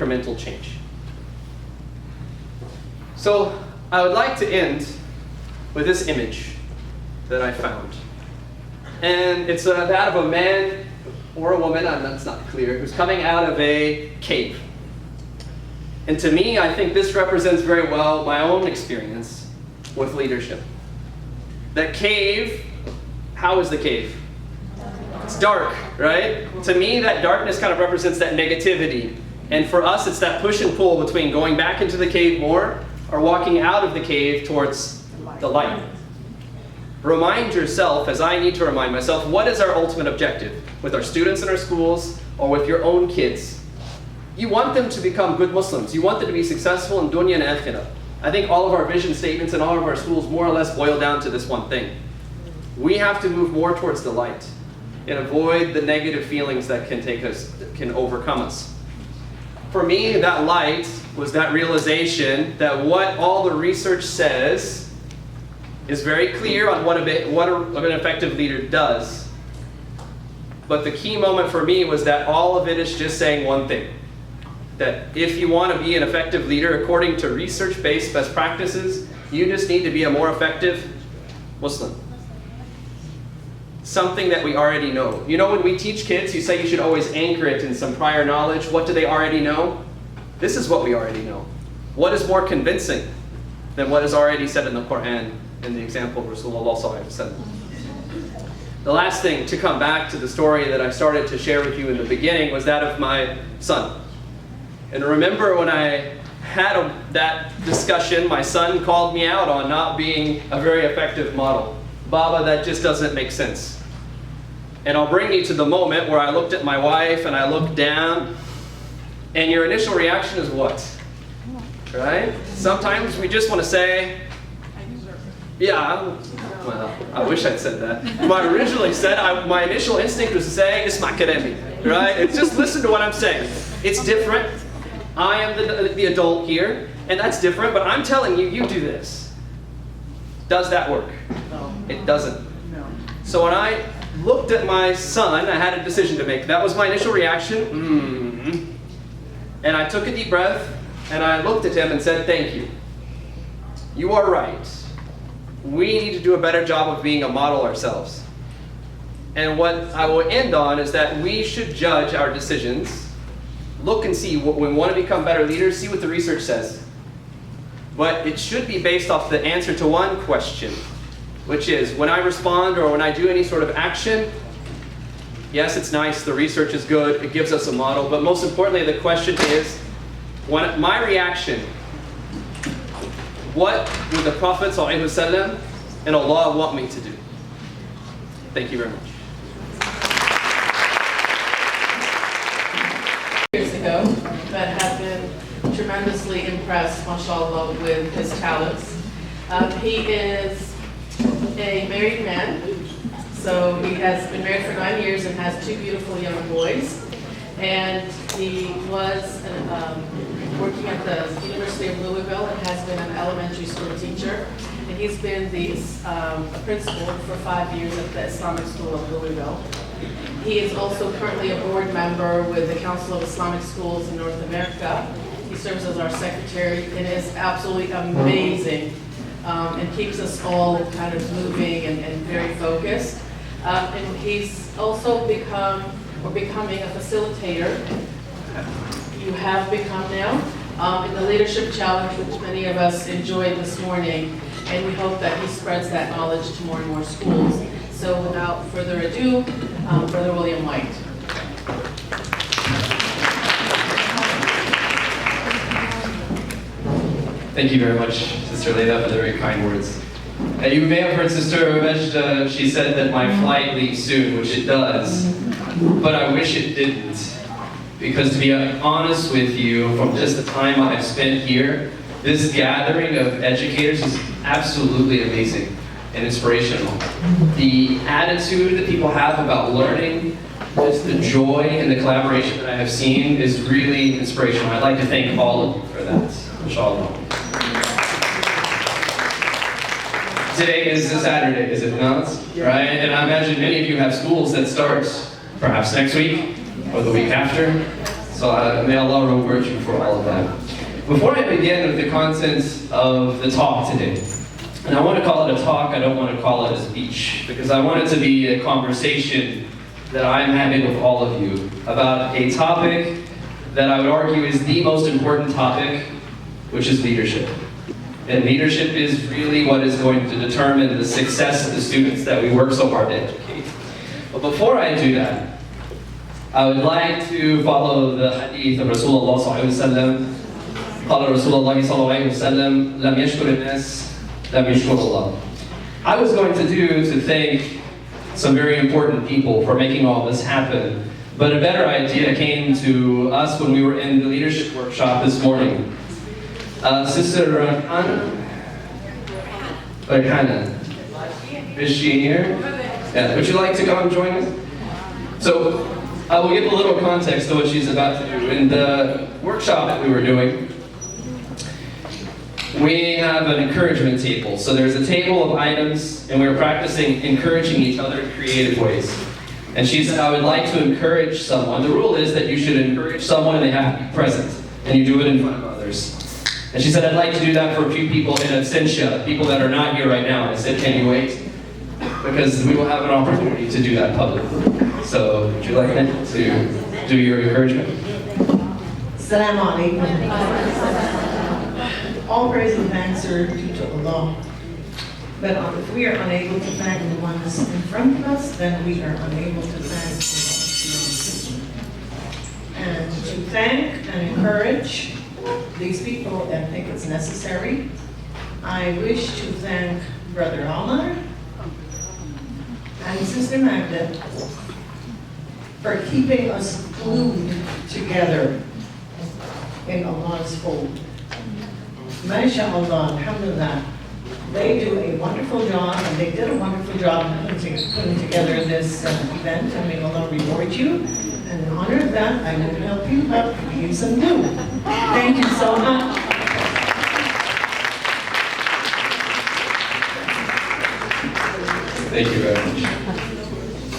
incremental change. So I would like to end with this image that I found. And it's that of a man or a woman, that's not clear, who's coming out of a cave. And to me, I think this represents very well my own experience with leadership. That cave, how is the cave? It's dark, right? To me, that darkness kind of represents that negativity. And for us, it's that push and pull between going back into the cave more or walking out of the cave towards the light. Remind yourself, as I need to remind myself, what is our ultimate objective with our students in our schools or with your own kids? You want them to become good Muslims. You want them to be successful in dunya and akhirah. I think all of our vision statements in all of our schools more or less boil down to this one thing. We have to move more towards the light and avoid the negative feelings that can overcome us. For me, that light was that realization that what all the research says is very clear on what an effective leader does. But the key moment for me was that all of it is just saying one thing. That if you want to be an effective leader, according to research-based best practices, you just need to be a more effective Muslim. Something that we already know. You know, when we teach kids, you say you should always anchor it in some prior knowledge. What do they already know? This is what we already know. What is more convincing than what is already said in the Quran, in the example of Rasulullah sallallahu alaihi wasallam? The last thing, to come back to the story that I started to share with you in the beginning, was that of my son. And remember when I had that discussion, my son called me out on not being a very effective model. Baba, that just doesn't make sense. And I'll bring you to the moment where I looked at my wife and I looked down, and your initial reaction is what? Right? Sometimes we just want to say, yeah, well, I wish I'd said that. But I originally said, my initial instinct was to say, isma kalami, right? It's just listen to what I'm saying. It's different. I am the adult here, and that's different, but I'm telling you, you do this. Does that work? No. It doesn't. No. So when I looked at my son, I had a decision to make. That was my initial reaction. And I took a deep breath, and I looked at him and said, thank you. You are right. We need to do a better job of being a model ourselves. And what I will end on is that we should judge our decisions. Look and see, when we want to become better leaders, see what the research says. But it should be based off the answer to one question, which is, when I respond or when I do any sort of action, yes, it's nice, the research is good, it gives us a model, but most importantly, the question is, when my reaction, what would the Prophet ﷺ and Allah want me to do? Thank you very much. Years ago, that have been tremendously impressed, mashallah, with his talents. He is a married man, so he has been married for 9 years and has 2 beautiful young boys. And he was working at the University of Louisville and has been an elementary school teacher. And he's been the principal for 5 years at the Islamic School of Louisville. He is also currently a board member with the Council of Islamic Schools in North America. He serves as our secretary and is absolutely amazing and keeps us all kind of moving and very focused. And he's also becoming a facilitator. You have become now in the Leadership Challenge, which many of us enjoyed this morning. And we hope that he spreads that knowledge to more and more schools. So without further ado, Brother William White. Thank you very much, Sister Leila, for the very kind words. You may have heard Sister Vejda, she said that my flight leaves soon, which it does, but I wish it didn't. Because to be honest with you, from just the time I've spent here, this gathering of educators is absolutely amazing and inspirational. The attitude that people have about learning, just the joy and the collaboration that I have seen is really inspirational. I'd like to thank all of you for that, inshallah. Today is a Saturday, is it not? Right? And I imagine many of you have schools that start perhaps next week or the week after. So may Allah reward you for all of that. Before I begin with the contents of the talk today, and I want to call it a talk, I don't want to call it a speech, because I want it to be a conversation that I'm having with all of you about a topic that I would argue is the most important topic, which is leadership. And leadership is really what is going to determine the success of the students that we work so hard to educate. But before I do that, I would like to follow the hadith of Rasulullah sallallahu alaihi wasallam. قال رسول الله صلى الله عليه وسلم لم يشكر الناس لم يشكر الله. I was going to thank some very important people for making all this happen, but a better idea came to us when we were in the leadership workshop this morning. Sister Rayhana, is she here? Yeah, would you like to come and join us? So, I will give a little context to what she's about to do. In the workshop that we were doing, we have an encouragement table. So there's a table of items, and we were practicing encouraging each other in creative ways. And she said, I would like to encourage someone. The rule is that you should encourage someone and they have to be present, and you do it in front of others. And she said, I'd like to do that for a few people in absentia, people that are not here right now. I said, can you wait? Because we will have an opportunity to do that publicly. So, would you like to do your encouragement? Assalamu alaikum. All praise and thanks are due to Allah. But if we are unable to thank the ones in front of us, then we are unable to thank the ones beyond. And to thank and encourage these people that think it's necessary, I wish to thank Brother Omar and Sister Magda for keeping us glued together in Allah's fold. MashaAllah, alhamdulillah. They do a wonderful job, and they did a wonderful job putting together this event, and may Allah reward you. And in honor of that, I will help you up create some glue. Thank you so much. Thank you very much.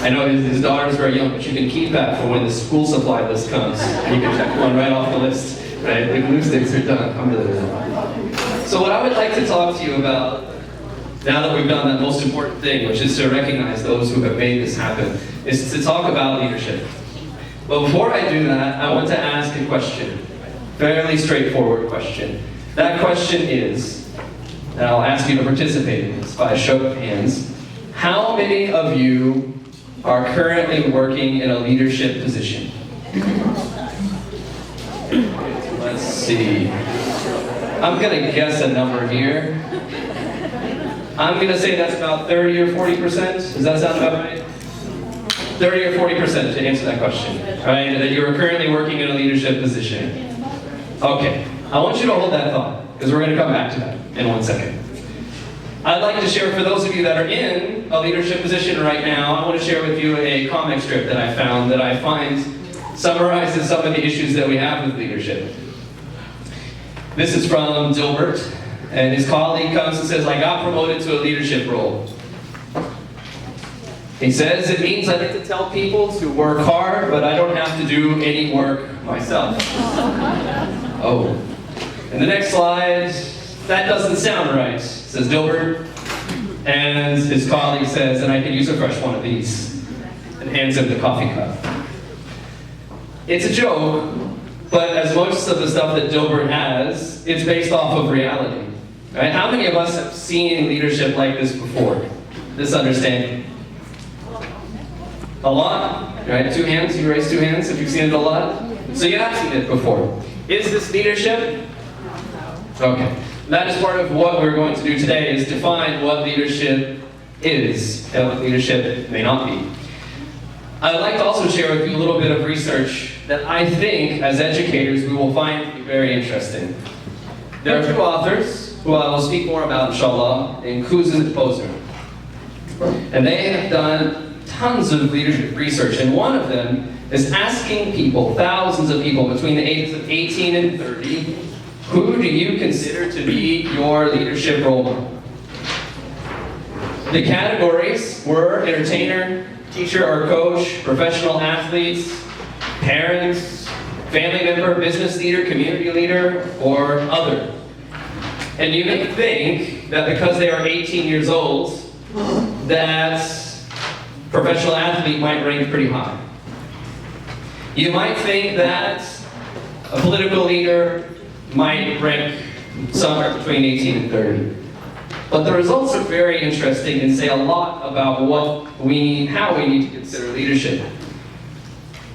I know his daughter's very young, but you can keep that for when the school supply list comes. You can check one right off the list. Right? The glue sticks are done. So what I would like to talk to you about, now that we've done that most important thing, which is to recognize those who have made this happen, is to talk about leadership. But before I do that, I want to ask a question. Fairly straightforward question. That question is, and I'll ask you to participate in this by a show of hands, how many of you are currently working in a leadership position? Let's see. I'm going to guess a number here. I'm going to say that's about 30 or 40%. Does that sound about right? 30 or 40% to answer that question. Right? That you're currently working in a leadership position. Okay. I want you to hold that thought, because we're going to come back to that in 1 second. I'd like to share, for those of you that are in a leadership position right now, I want to share with you a comic strip that I found that I find summarizes some of the issues that we have with leadership. This is from Dilbert, and his colleague comes and says, I got promoted to a leadership role. He says, it means I get to tell people to work hard, but I don't have to do any work myself. Oh. And the next slide, that doesn't sound right, says Dilbert. And his colleague says, and I can use a fresh one of these, and hands him the coffee cup. It's a joke, but as most of the stuff that Dilbert has, it's based off of reality. Right? How many of us have seen leadership like this before? This understanding? A lot, right? 2 hands, you raised 2 hands if you've seen it a lot. So you have seen it before. Is this leadership? Okay. That is part of what we're going to do today, is define what leadership is and what leadership may not be. I'd like to also share with you a little bit of research that I think, as educators, we will find to be very interesting. There are 2 authors who I will speak more about, inshallah, named Kuz and Poser. And they have done tons of leadership research, and one of them is asking people, thousands of people between the ages of 18 and 30, who do you consider to be your leadership role model? The categories were entertainer, teacher or coach, professional athletes, parents, Family member, business leader, community leader, or other. And you may think that because they are 18 years old, that professional athlete might rank pretty high. You might think that a political leader might rank somewhere between 18 and 30. But the results are very interesting and say a lot about how we need to consider leadership.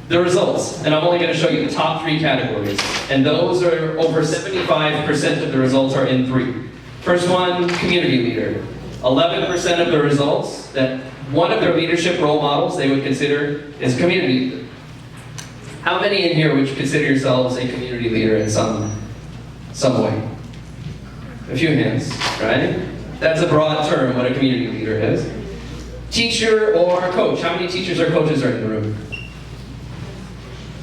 The results, and I'm only going to show you the top 3 categories, and those are over 75% of the results are in 3. First one, community leader. 11% of the results that one of their leadership role models they would consider is community leader. How many in here would you consider yourselves a community leader in some way? A few hands, right? That's a broad term, what a community leader is. Teacher or coach. How many teachers or coaches are in the room?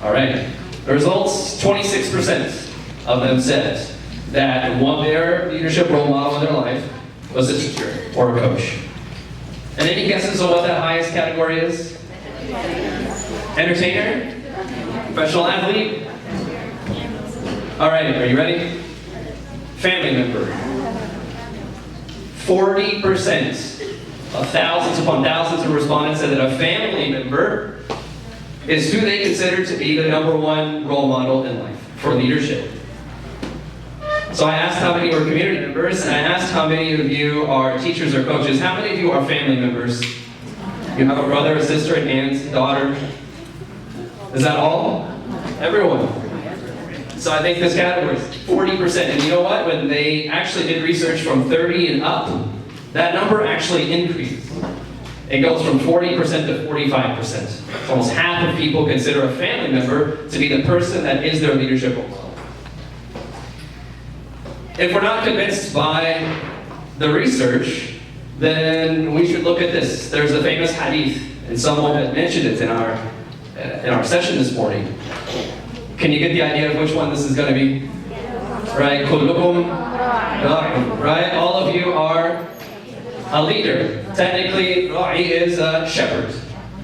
All right. The results, 26% of them said that their leadership role model in their life was a teacher or a coach. And any guesses on what that highest category is? Entertainer? Professional athlete? All right, are you ready? Family member. 40% of thousands upon thousands of respondents said that a family member is who they consider to be the #1 role model in life for leadership. So I asked how many were community members, and I asked how many of you are teachers or coaches. How many of you are family members? You have a brother, a sister, an aunt, a daughter? Is that all? Everyone. So I think this category is 40%. And you know what? When they actually did research from 30 and up, that number actually increased. It goes from 40% to 45%. Almost half of people consider a family member to be the person that is their leadership role model. If we're not convinced by the research, then we should look at this. There's a famous hadith, and someone had mentioned it in our session this morning. Can you get the idea of which one this is going to be? Right? Kullukum ra'in. Right? All of you are a leader. Technically, ra'i is a shepherd.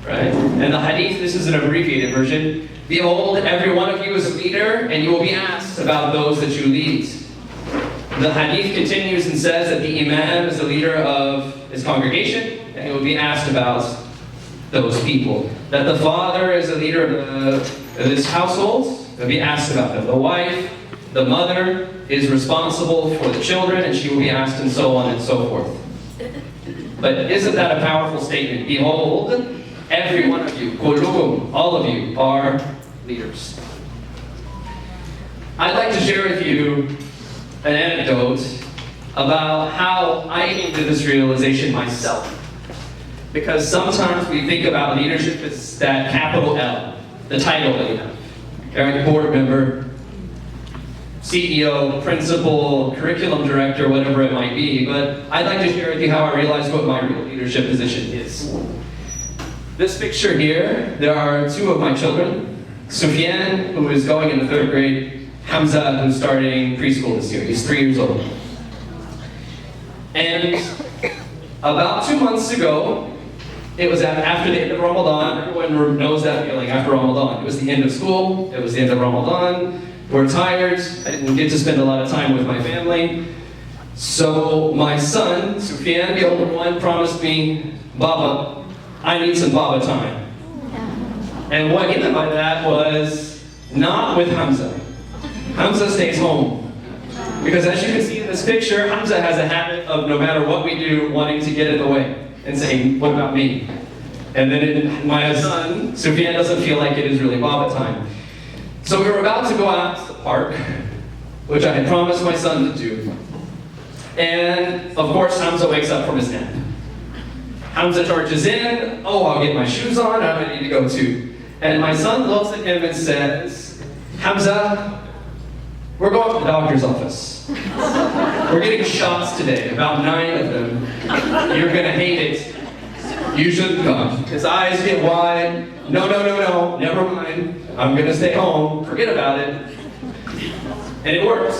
Right? And the hadith, this is an abbreviated version. Behold, every one of you is a leader, and you will be asked about those that you lead. The hadith continues and says that the imam is the leader of his congregation, and he will be asked about those people. That the father is the leader of his household, he'll be asked about them. The wife, the mother, is responsible for the children, and she will be asked, and so on and so forth. But isn't that a powerful statement? Behold, every one of you, kullukum, all of you, are leaders. I'd like to share with you an anecdote about how I came to this realization myself. Because sometimes we think about leadership as that capital L, the title that you have. Eric, board member, CEO, principal, curriculum director, whatever it might be. But I'd like to share with you how I realized what my real leadership position is. This picture here, there are 2 of my children. Sufyan, who is going in the 3rd grade, Hamza, who's starting preschool this year. He's 3 years old. And about 2 months ago, it was after the end of Ramadan. Everyone knows that feeling after Ramadan. It was the end of school. It was the end of Ramadan. We're tired. I didn't get to spend a lot of time with my family. So my son, Sufyan, the older one, promised me, Baba, I need some Baba time. And what he meant by that was not with Hamza. Hamza stays home. Because as you can see in this picture, Hamza has a habit of, no matter what we do, wanting to get in the way and saying, what about me? And then my son, Sufyan, doesn't feel like it is really Baba time. So we were about to go out to the park, which I had promised my son to do. And of course, Hamza wakes up from his nap. Hamza charges in, oh, I'll get my shoes on, I'm ready to go too. And my son looks at him and says, Hamza, we're going to the doctor's office. We're getting shots today, about 9 of them. You're gonna hate it. You shouldn't come. His eyes get wide. No, never mind. I'm gonna stay home, forget about it. And it worked.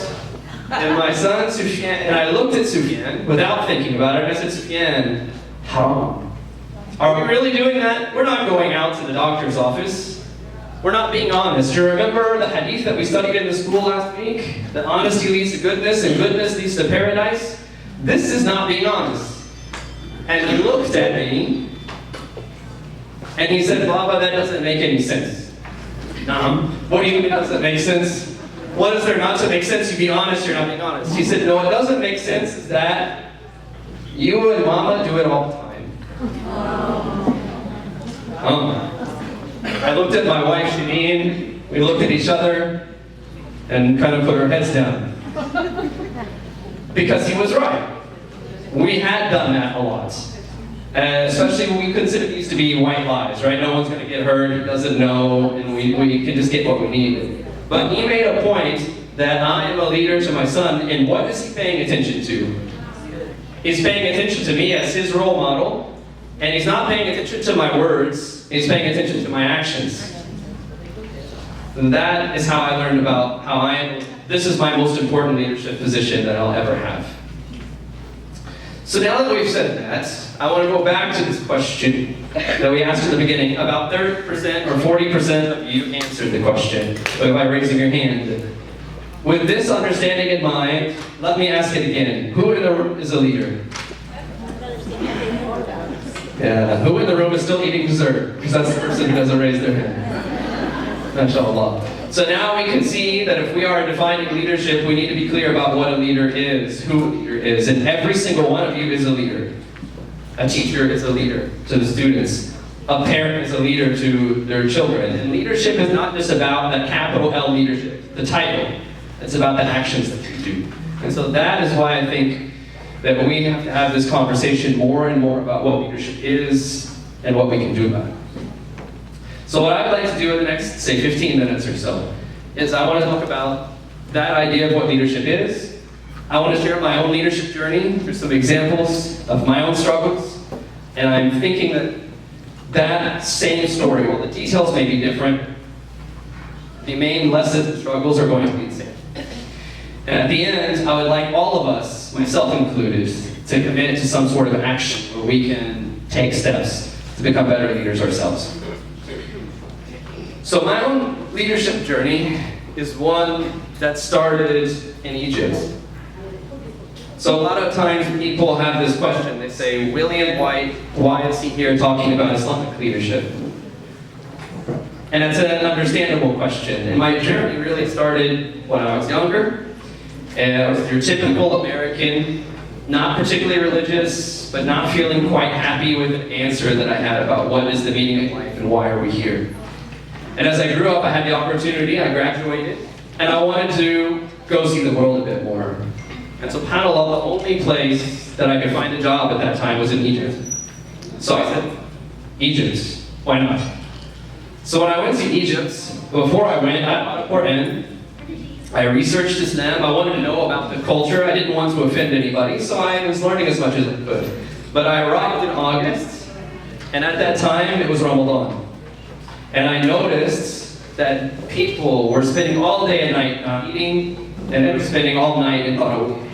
And my son, Sufyan, and I looked at Sufyan without thinking about it, and I said, Sufyan, haram. Are we really doing that? We're not going out to the doctor's office. we're not being honest. You remember the hadith that we studied in the school last week? That honesty leads to goodness and goodness leads to paradise? This is not being honest. And he looked at me and he said, Baba, that doesn't make any sense. What do you mean it doesn't make sense? What is there not to make sense? You be honest, you're not being honest. He said, no, what doesn't make sense is that you and Mama do it all the time. I looked at my wife, Janine, we looked at each other, and kind of put our heads down. Because he was right. We had done that a lot. Especially when we consider these to be white lies, right? No one's going to get hurt, he doesn't know, and we can just get what we need. But he made a point that I am a leader to my son, and what is he paying attention to? He's paying attention to me as his role model, and he's not paying attention to my words, he's paying attention to my actions. And that is how I learned about how this is my most important leadership position that I'll ever have. So now that we've said that, I want to go back to this question that we asked at the beginning. About 30% or 40% of you answered the question by raising your hand. With this understanding in mind, let me ask it again. Who in the room is a leader? Yeah, who in the room is still eating dessert? Because that's the person who doesn't raise their hand. MashaAllah. So now we can see that if we are defining leadership, we need to be clear about what a leader is, who a leader is. And every single one of you is a leader. A teacher is a leader to the students. A parent is a leader to their children. And leadership is not just about the capital L leadership, the title. It's about the actions that you do. And so that is why I think that we have to have this conversation more and more about what leadership is and what we can do about it. So what I'd like to do in the next, say, 15 minutes or so, is I want to talk about that idea of what leadership is. I want to share my own leadership journey through some examples of my own struggles. And I'm thinking that same story, while the details may be different, the main lessons and struggles are going to be the same. And at the end, I would like all of us, myself included, to commit to some sort of action where we can take steps to become better leaders ourselves. So my own leadership journey is one that started in Egypt. So a lot of times people have this question. They say, William White, why is he here talking about Islamic leadership? And it's an understandable question. And my journey really started when I was younger. And I was your typical American, not particularly religious, but not feeling quite happy with an answer that I had about what is the meaning of life and why are we here. And as I grew up, I had the opportunity, I graduated, and I wanted to go see the world a bit more. And so SubhanAllah, the only place that I could find a job at that time was in Egypt. So I said, Egypt, why not? So when I went to Egypt, before I went, I bought a Quran. I researched Islam. I wanted to know about the culture. I didn't want to offend anybody, so I was learning as much as I could. But I arrived in August, and at that time, it was Ramadan. And I noticed that people were spending all day and night eating, and then spending all night in Tarawih.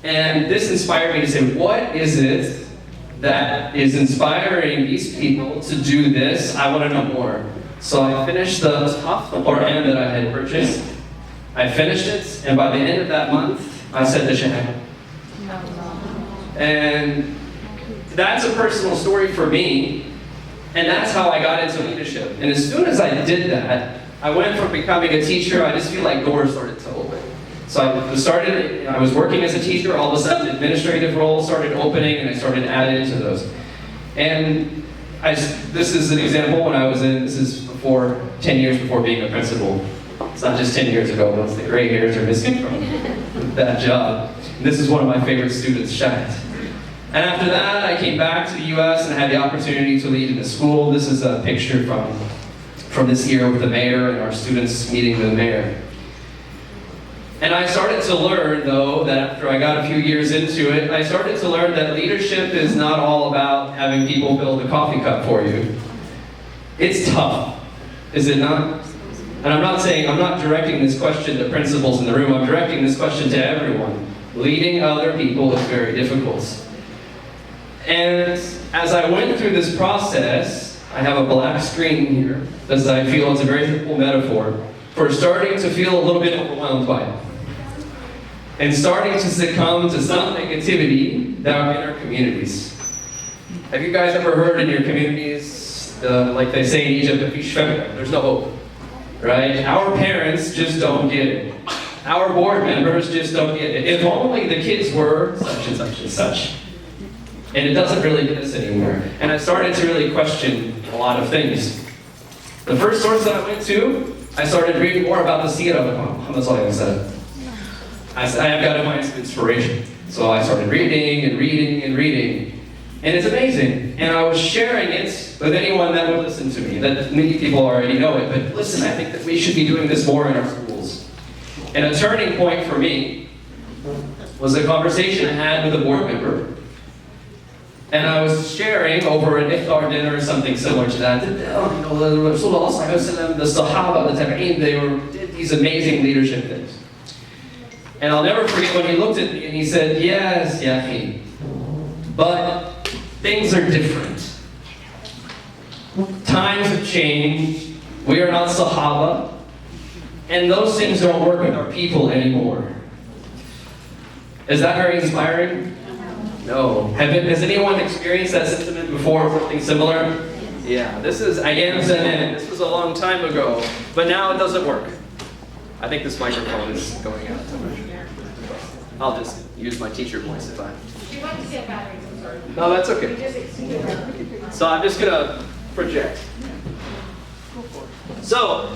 And this inspired me to say, what is it that is inspiring these people to do this? I want to know more. So I finished the Quran that I had purchased. I finished it, and by the end of that month, I said the Shahada. And that's a personal story for me. And that's how I got into leadership. And as soon as I did that, I went from becoming a teacher, I just feel like doors started to open. So I was working as a teacher, all of a sudden administrative roles started opening and I started adding to those. And this is an example this is 10 years before being a principal. It's not just 10 years ago, but the gray hairs are missing from that job. And this is one of my favorite students, Shahid. And after that, I came back to the US and had the opportunity to lead in a school. This is a picture from this year with the mayor and our students meeting the mayor. And I started to learn, though, that after I got a few years into it, I started to learn that leadership is not all about having people fill the coffee cup for you. It's tough, is it not? And I'm not directing this question to principals in the room, I'm directing this question to everyone. Leading other people is very difficult. And as I went through this process, I have a black screen here, as I feel it's a very simple metaphor for starting to feel a little bit overwhelmed by it. And starting to succumb to some negativity that are in our communities. Have you guys ever heard in your communities, like they say in Egypt, there's no hope, right? Our parents just don't get it. Our board members just don't get it. If only the kids were such and such and such. And it doesn't really get us anywhere. And I started to really question a lot of things. The first source that I went to, I started reading more about the seerah of Muhammad sallallahu alaihi wasallam. I have got to find some inspiration. So I started reading and reading and reading. And it's amazing. And I was sharing it with anyone that would listen to me. That many people already know it. But listen, I think that we should be doing this more in our schools. And a turning point for me was a conversation I had with a board member. And I was sharing over an iftar dinner or something similar to that. The Rasulullah, the Sahaba, the Tabi'een, did these amazing leadership things. And I'll never forget when he looked at me and he said, yes, Yahi, but things are different. Times have changed. We are not Sahaba. And those things don't work with our people anymore. Is that very inspiring? No. Has anyone experienced that sentiment before or something similar? Yeah, this was a long time ago, but now it doesn't work. I think this microphone is going out. I'll just use my teacher voice if I... You want to get batteries, I'm sorry. No, that's okay. So I'm just going to project. So,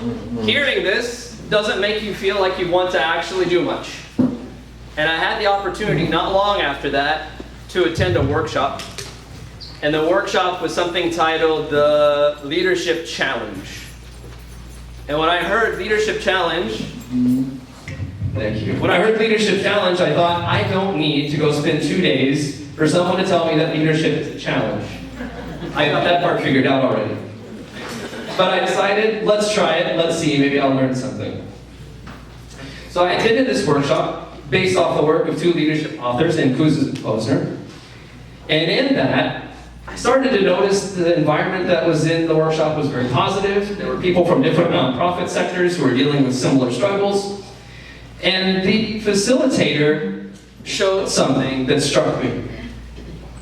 hearing this doesn't make you feel like you want to actually do much. And I had the opportunity not long after that to attend a workshop. And the workshop was something titled the Leadership Challenge. And when I heard Leadership Challenge, thank you. When I heard Leadership Challenge, I thought, I don't need to go spend 2 days for someone to tell me that leadership is a challenge. I got that part figured out already. But I decided, let's try it, let's see, maybe I'll learn something. So I attended this workshop based off the work of 2 leadership authors, named Kuzes and Posner. And in that, I started to notice the environment that was in the workshop was very positive. There were people from different nonprofit sectors who were dealing with similar struggles. And the facilitator showed something that struck me.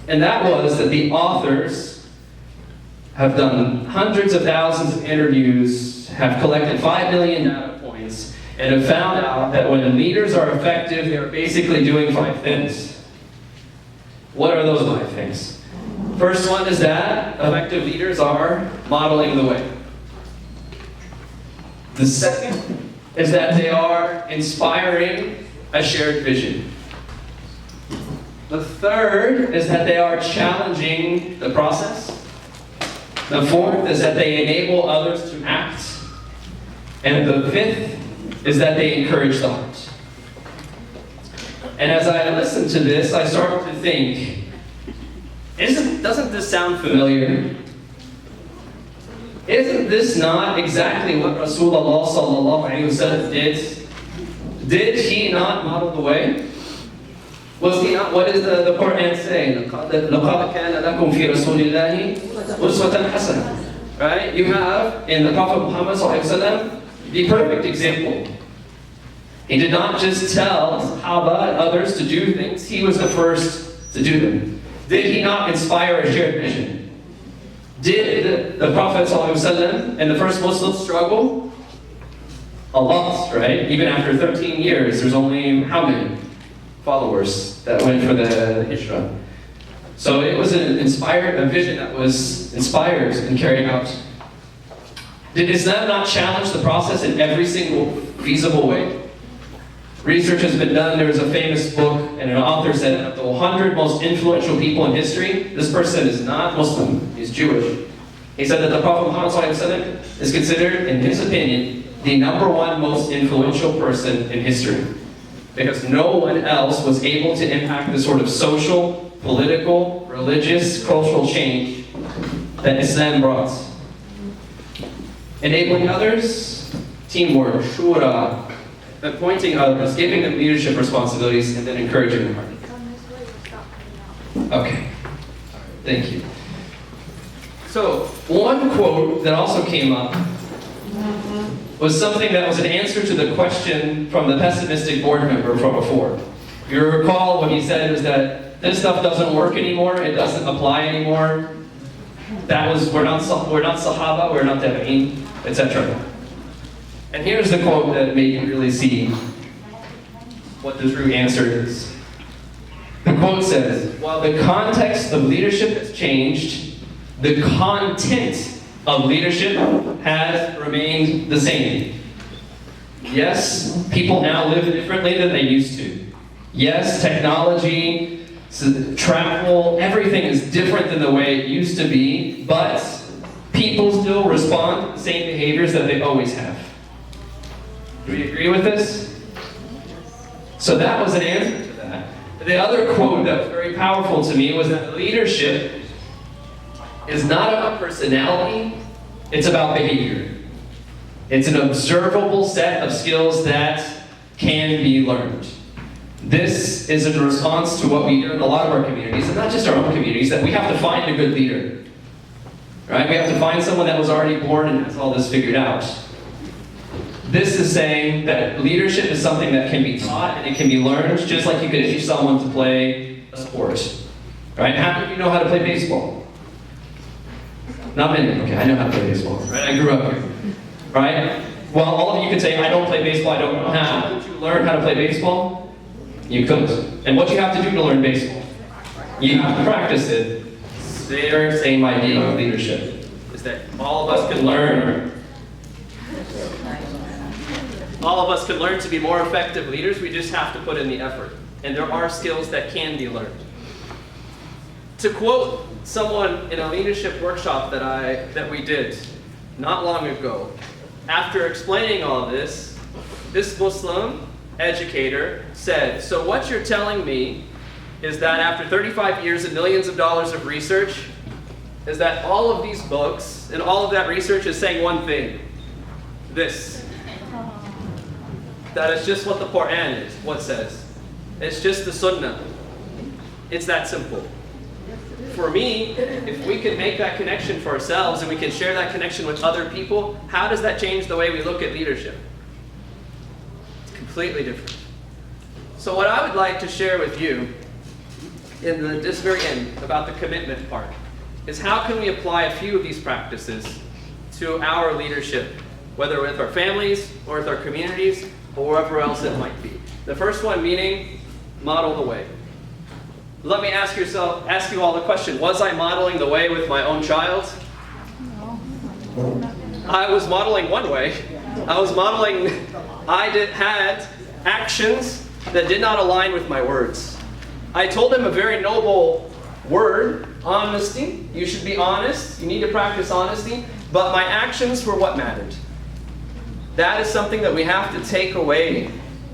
And that was that the authors have done hundreds of thousands of interviews, have collected 5 million data points, and have found out that when leaders are effective, they are basically doing 5 things. What are those 5 things? First one is that effective leaders are modeling the way. The second is that they are inspiring a shared vision. The third is that they are challenging the process. The fourth is that they enable others to act. And the fifth is that they encourage the heart. And as I listened to this, I started to think, doesn't this sound familiar? Isn't this not exactly what Rasulullah sallallahu alaihi wasallam did? Did he not model the way? Was he not? What does the Quran say? لَقَدْ كَانَ لَكُمْ فِي رَسُولِ اللَّهِ أُسْوَةً حَسَنَةً. Right? You have in the Prophet Muhammad sallallahu alaihi wasallam the perfect example. He did not just tell Sahaba and others to do things, he was the first to do them. Did he not inspire a shared vision? Did the Prophet ﷺ and the first Muslims struggle? A lot, right? Even after 13 years, there's only how many followers that went for the Hijrah? So it was a vision that was inspired and carried out. Did Islam not challenge the process in every single feasible way? Research has been done. There was a famous book, and an author said that of the 100 most influential people in history, this person is not Muslim, he's Jewish. He said that the Prophet Muhammad ﷺ is considered, in his opinion, the #1 most influential person in history. Because no one else was able to impact the sort of social, political, religious, cultural change that Islam brought. Enabling others, teamwork, shura, appointing others, giving them leadership responsibilities, and then encouraging them. Okay. Thank you. So, one quote that also came up was something that was an answer to the question from the pessimistic board member from before. If you recall, what he said was that this stuff doesn't work anymore, it doesn't apply anymore. That was, we're not Sahaba, we're not Tabi'een, etc. And here's the quote that made you really see what the true answer is. The quote says, while the context of leadership has changed, the content of leadership has remained the same. Yes, people now live differently than they used to. Yes, technology, travel, everything is different than the way it used to be, but people still respond to the same behaviors that they always have. Do we agree with this? So that was an answer to that. The other quote that was very powerful to me was that leadership is not about personality, it's about behavior. It's an observable set of skills that can be learned. This is in response to what we do in a lot of our communities, and not just our own communities, that we have to find a good leader. Right? We have to find someone that was already born and has all this figured out. This is saying that leadership is something that can be taught and it can be learned, just like you could teach someone to play a sport. Right? How many of you know how to play baseball? Not many. Okay, I know how to play baseball. Right? I grew up here. Right? Well, all of you could say, I don't play baseball, I don't know how. Did you learn how to play baseball? You could. And what you have to do to learn baseball? You have to practice it. Same idea of leadership. Is that all of us can learn. All of us can learn to be more effective leaders, we just have to put in the effort. And there are skills that can be learned. To quote someone in a leadership workshop that we did not long ago, after explaining all this Muslim educator said, so what you're telling me is that after 35 years and millions of dollars of research, is that all of these books and all of that research is saying one thing, this. That is just what the Quran is, what says. It's just the Sunnah. It's that simple. For me, if we can make that connection for ourselves and we can share that connection with other people, how does that change the way we look at leadership? It's completely different. So what I would like to share with you in this very end about the commitment part is how can we apply a few of these practices to our leadership, whether with our families or with our communities or wherever else it might be. The first one meaning model the way. Let me ask you all the question, was I modeling the way with my own child? I was modeling one way. I had actions that did not align with my words. I told him a very noble word, honesty. You should be honest. You need to practice honesty. But my actions were what mattered. That is something that we have to take away,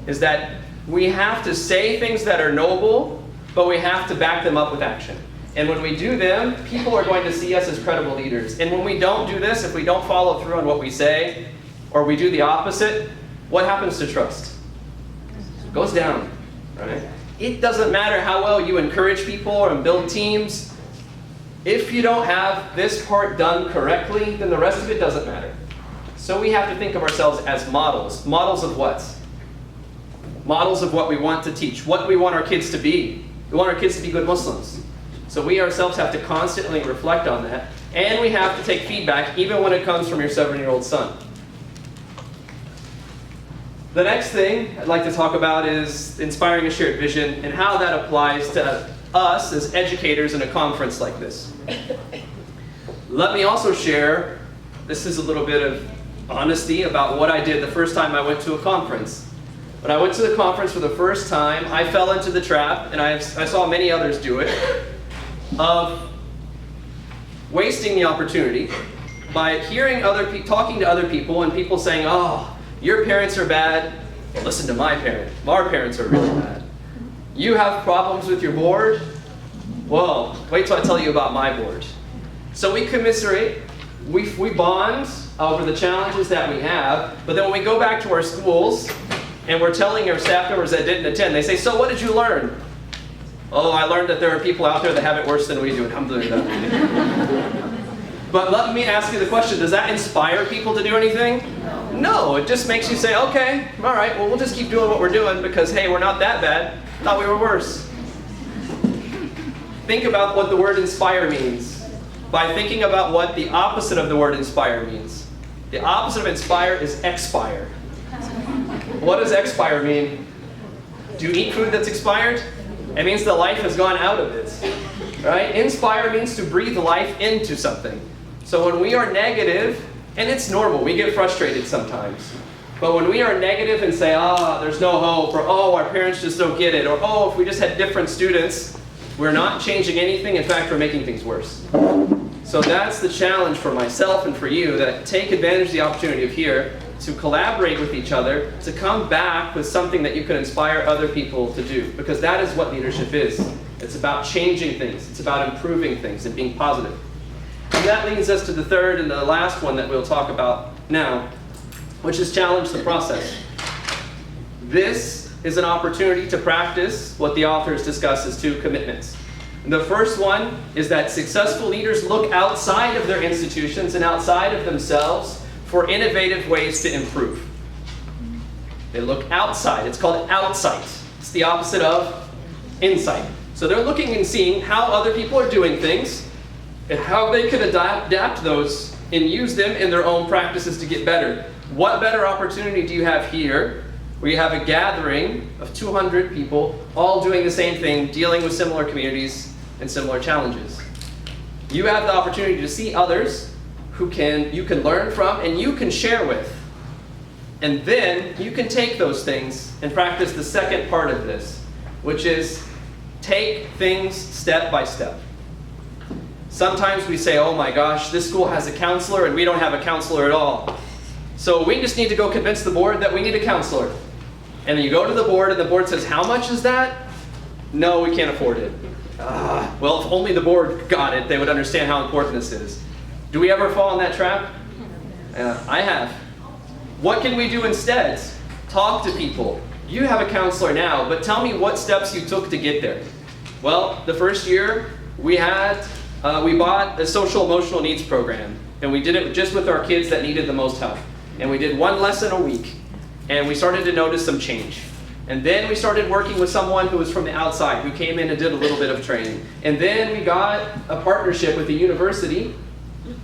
is that we have to say things that are noble, but we have to back them up with action. And when we do them, people are going to see us as credible leaders. And when we don't do this, if we don't follow through on what we say, or we do the opposite, what happens to trust? It goes down, right? It doesn't matter how well you encourage people and build teams. If you don't have this part done correctly, then the rest of it doesn't matter. So we have to think of ourselves as models. Models of what? Models of what we want to teach, what we want our kids to be. We want our kids to be good Muslims. So we ourselves have to constantly reflect on that. And we have to take feedback, even when it comes from your 7-year-old son. The next thing I'd like to talk about is inspiring a shared vision and how that applies to us as educators in a conference like this. Let me also share, this is a little bit of honesty about what I did the first time I went to a conference. When I went to the conference for the first time, I fell into the trap, and I saw many others do it, of wasting the opportunity by hearing talking to other people, and people saying, oh, your parents are bad. Well, listen to my parent. Our parents are really bad. You have problems with your board? Well, wait till I tell you about my board. So we commiserate, we bond over the challenges that we have, but then when we go back to our schools and we're telling our staff members that didn't attend, they say, so what did you learn? Oh, I learned that there are people out there that have it worse than we do. Alhamdulillah. But let me ask you the question, does that inspire people to do anything? No, it just makes you say, okay, all right, well, we'll just keep doing what we're doing because, hey, we're not that bad. Thought we were worse. Think about what the word inspire means by thinking about what the opposite of the word inspire means. The opposite of inspire is expire. What does expire mean? Do you eat food that's expired? It means the life has gone out of it. Right? Inspire means to breathe life into something. So when we are negative, and it's normal, we get frustrated sometimes. But when we are negative and say, there's no hope, or our parents just don't get it, or if we just had different students, we're not changing anything. In fact, we're making things worse. So that's the challenge for myself and for you, that take advantage of the opportunity of here to collaborate with each other, to come back with something that you can inspire other people to do. Because that is what leadership is. It's about changing things. It's about improving things and being positive. And that leads us to the third and the last one that we'll talk about now, which is challenge the process. This is an opportunity to practice what the authors discuss as 2 commitments. The first one is that successful leaders look outside of their institutions and outside of themselves for innovative ways to improve. They look outside. It's called outsight. It's the opposite of insight. So they're looking and seeing how other people are doing things and how they can adapt those and use them in their own practices to get better. What better opportunity do you have here, where you have a gathering of 200 people all doing the same thing, dealing with similar communities and similar challenges? You have the opportunity to see others who you can learn from and you can share with. And then you can take those things and practice the second part of this, which is take things step by step. Sometimes we say, oh my gosh, this school has a counselor and we don't have a counselor at all. So we just need to go convince the board that we need a counselor. And then you go to the board and the board says, how much is that? No, we can't afford it. Well, if only the board got it, they would understand how important this is. Do we ever fall in that trap? I have. What can we do instead? Talk to people. You have a counselor now, but tell me what steps you took to get there. Well, the first year we bought a social emotional needs program, and we did it just with our kids that needed the most help. And we did 1 lesson a week, and we started to notice some change. And then we started working with someone who was from the outside, who came in and did a little bit of training. And then we got a partnership with the university,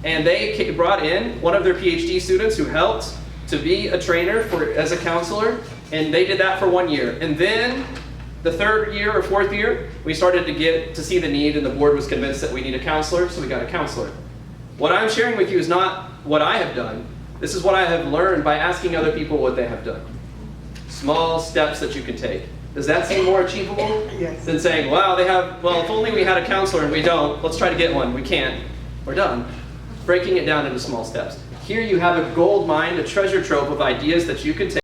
and they brought in one of their PhD students who helped to be a trainer as a counselor, and they did that for 1 year. And then the 3rd year or 4th year, we started to get to see the need, and the board was convinced that we need a counselor, so we got a counselor. What I'm sharing with you is not what I have done. This is what I have learned by asking other people what they have done. Small steps that you can take. Does that seem more achievable than saying, wow, if only we had a counselor and we don't, let's try to get one. We can't. We're done. Breaking it down into small steps. Here you have a gold mine, a treasure trove of ideas that you can take.